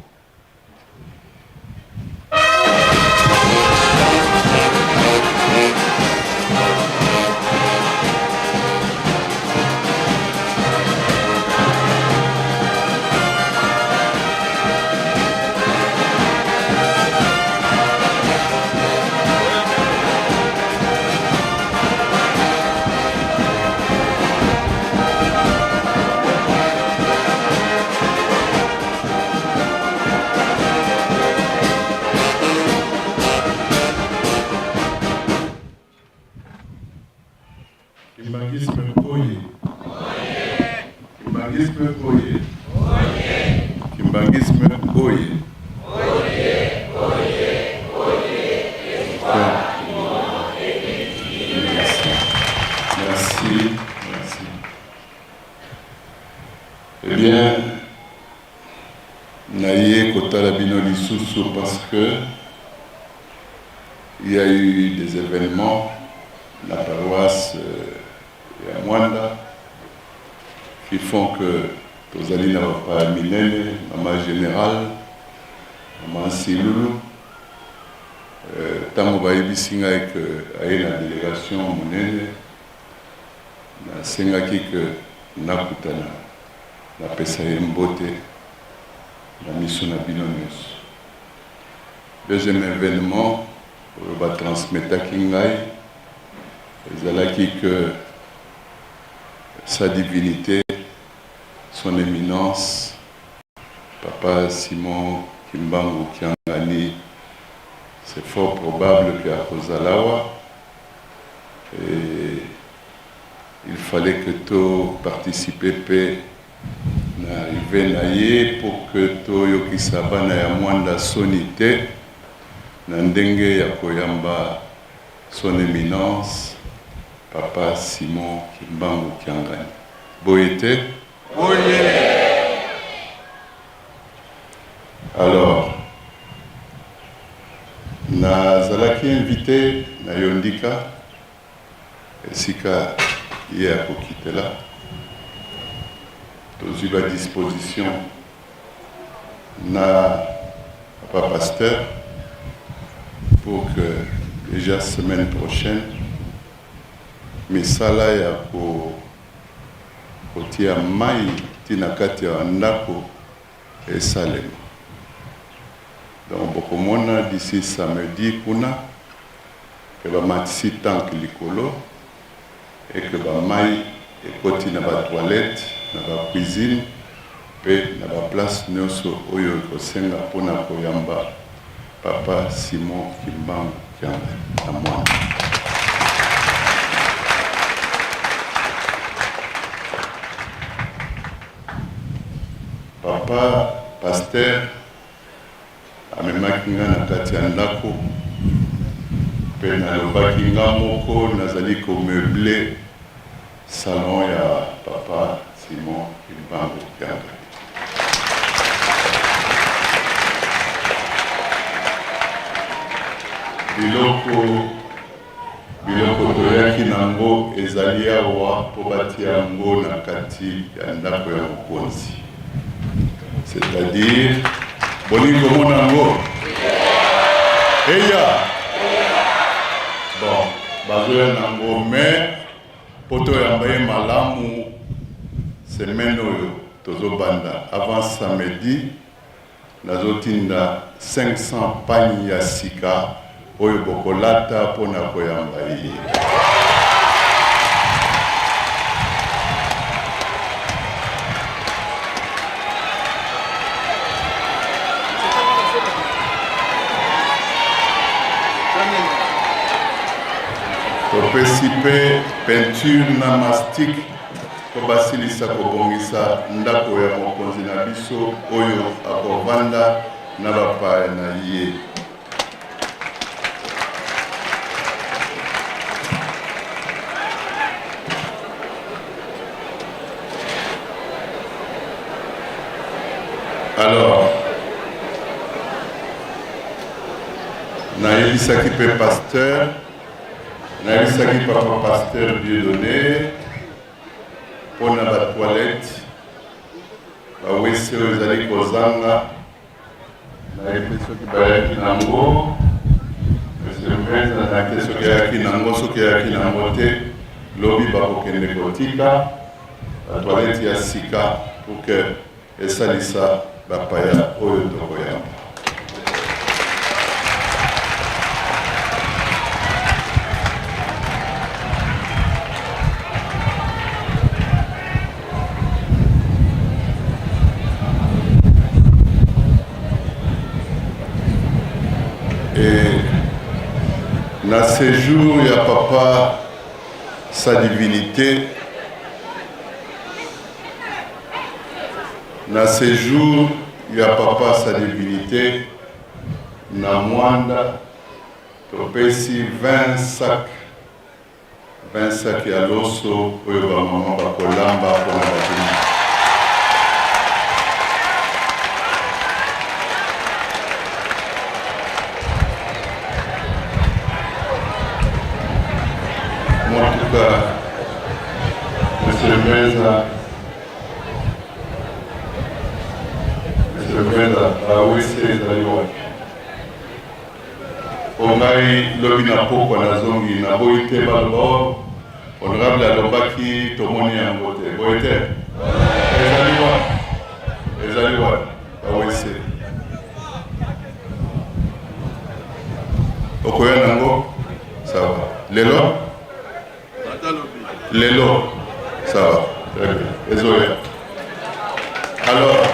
Eh bien, naïe kotala bino lisusu parce que il y a eu des événements la paroisse à Mwanda qui font que tozali na papa minene, maman générale, maman Silulu, tango bayebisi ngai que aye na délégation monene nasengaki que nakutana na pesa ye mbote na miso na bino nyonso. Deuxième événement oyo batransmetaki ngai ezalaki que sa divinité, son éminence, Papa Simon Kimbangu Kiangani, c'est fort probable qu'à Kozalawa et il fallait que tu participes n'arrive pour que tu yokisaba na ya mwanda sonité na ndenge ya koyamba son éminence Papa Simon Kimbangu Kiangani. Boyete? Alors, nazalaki invité na Yondika esika ye akokitela tozwi ba disposition na Papa Pasteur pour que déjà semaine prochaine misala ya kotia mai tina kati ya ndako esalema. Donc bokomona d'ici samedi kuna ke bamatisi tank likolo et que ba mai ekoti na ba toilette na ba cuisine pe na ba place nyonso oyo ekosenga mpona koyamba Papa Simon Kimbangu Kiangani na mwana. Papa Pasteur amemaki nga na kati ya ndako pe nalobaki nga moko nazali komeuble salon ya Papa Simon Kimbangu Kiangani. biloko toyaki nango ezali awa po batia yango na kati ya ndako ya mokonzi, c'est-à-dire bolingo komona yango eya bon bazoya nango mais po toyamba ye malamu semaine oyo tozobanda avant samedi nazotinda 500 pani ya sika oyo bokolata mpona koyamba ye. Topesi mpe peinture na mastique po basilisa kobongisa ndako ya mokonzi na biso oyo akovanda na bapaya na ye. Alors, nayebisaki mpe pasteur, nayebisaki Papa Pasteur Dieudonné mpona batoilette bawese oyo ezali kozanga, nayebi soki bayaki nango esempenza nayaki soki ayaki nango, soki ayaki nango te lobi bakokende kotika batoilette ya sika pour que esalisa bapaya oyo tokoyamba. Et na séjour ya papa sa divinité, na séjour ya papa sa divinité na mwanda topesi 20 sacs ya loso oyo bamama bakolamba mpona batuni. Motuka Mr. Meza awese ezali wapi ongai lobi na pokwa na zongi na boyi te baloba honorable alobaki tomoni yango te boyi te ezali wapi awese okoya nango sawa lelo sawa très bien ezoya. Alors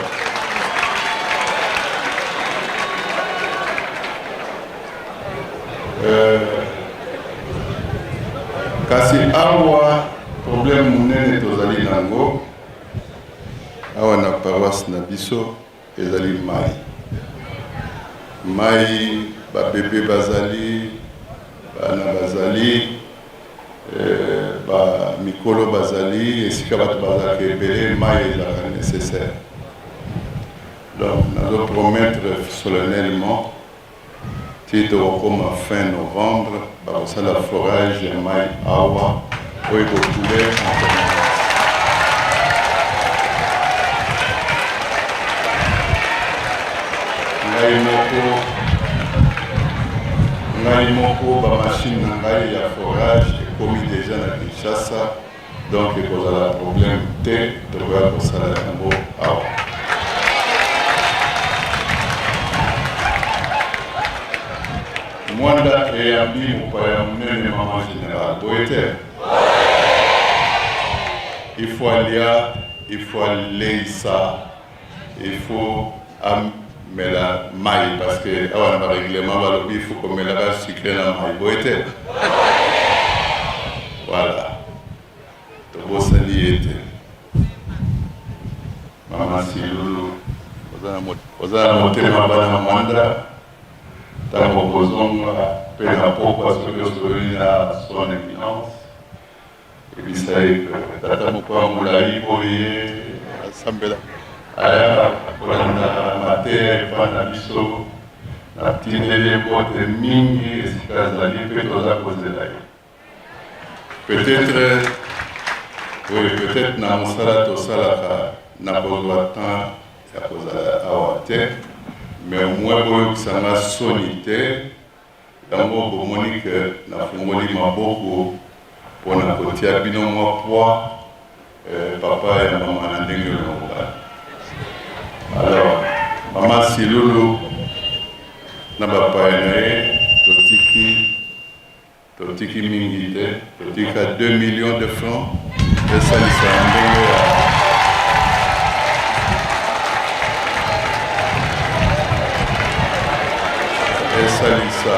kasi awa problème munene tozali nango awa na paroisse na biso ezali mai babebe bazali bana bazali ba mikolo bazali esika bato bazalaka ebele mai ezalaka nécessaire. Donc nous allons promettre solennellement que comme fin novembre bakosa la forage ya mai awa oyo kokule ngai moko bamashine na ngai ya forage ekomi déjà na Kinshasa, donc ekozala problème te tokoya kosala yango awa. Mwanda eyambi mopaya munene mama général boyete il faut alia, il faut leisa, il faut amela mai parce que awa na règlement balobi il faut komela ba sucre na mai boyete. Voilà. Tobosali ete. Mama Silulu ozana motema bana Mwanda tango kozonga pe na pokwa soki ozoli na son éminence ebisa ye tata moko ya molai boye asambela aya kolanda mateya epa na biso na tindeli bote mingi esika azali mpe toza kozela ye. Peut-être, oui, peut-être na mosala tosalaka na kozwa temps ya kozala awa te, mais moi boyokisanga soni te yango bomoni ke nafungoli maboko mpona kotia bino mwa poids papa ya mama na ndenge olonga. Alors mama Silulu na bapaya na ye totiki mingi te, totika 2 millions de francs esalisa ndenge ya esalisa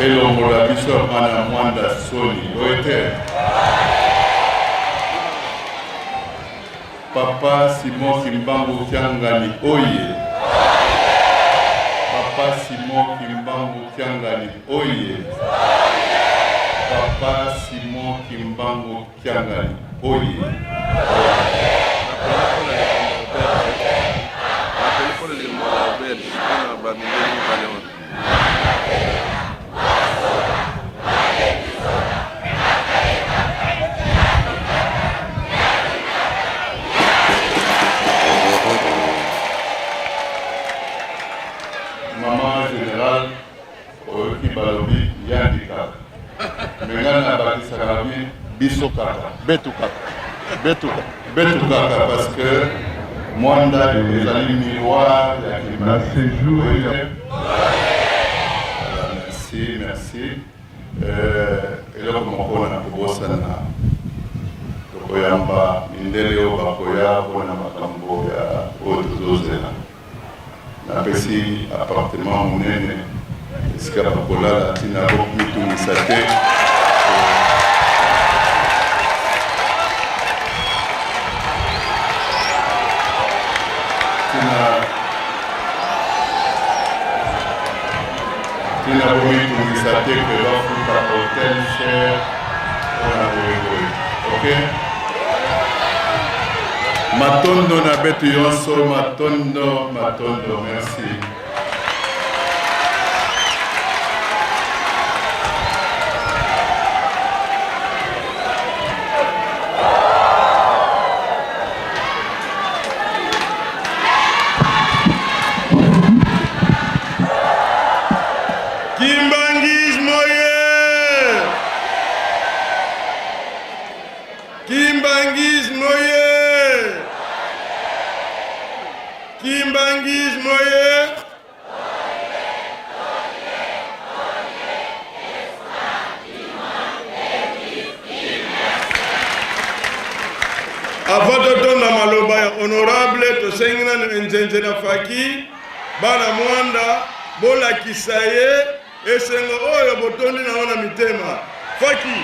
elongola biso bana Mwanda soni boyete. Papa Simon Kimbangu Kiangani oye. Papa Simon Kimbangu Kiangani oye. Papa Simon Kimbangu Kiangani oye. Maman général oyoki balobi yandi kaka menga na bakisa kalabi biso kaka betu kaka parce que Mwanda ezali miroir ya kima séjour. Merci. Eloko moko na kobosana tokoyamba mindele oyo bakoya mpona makambo ya oyo tozozela. Napesi appartement munene esika bakolala ntina bomitungisa te tina bomitungisa te ke bafuta hotel cher mpona boyekoye. Ok? Matondo na betu yonso, matondo, merci. Kimbangis moye! Kimbangis moye! Kimbangis moye! Avant de donner maloba honorable to sengina nzenze na faki bana Mwanda bola kisaye esengo oyo botondi na wana mitema faki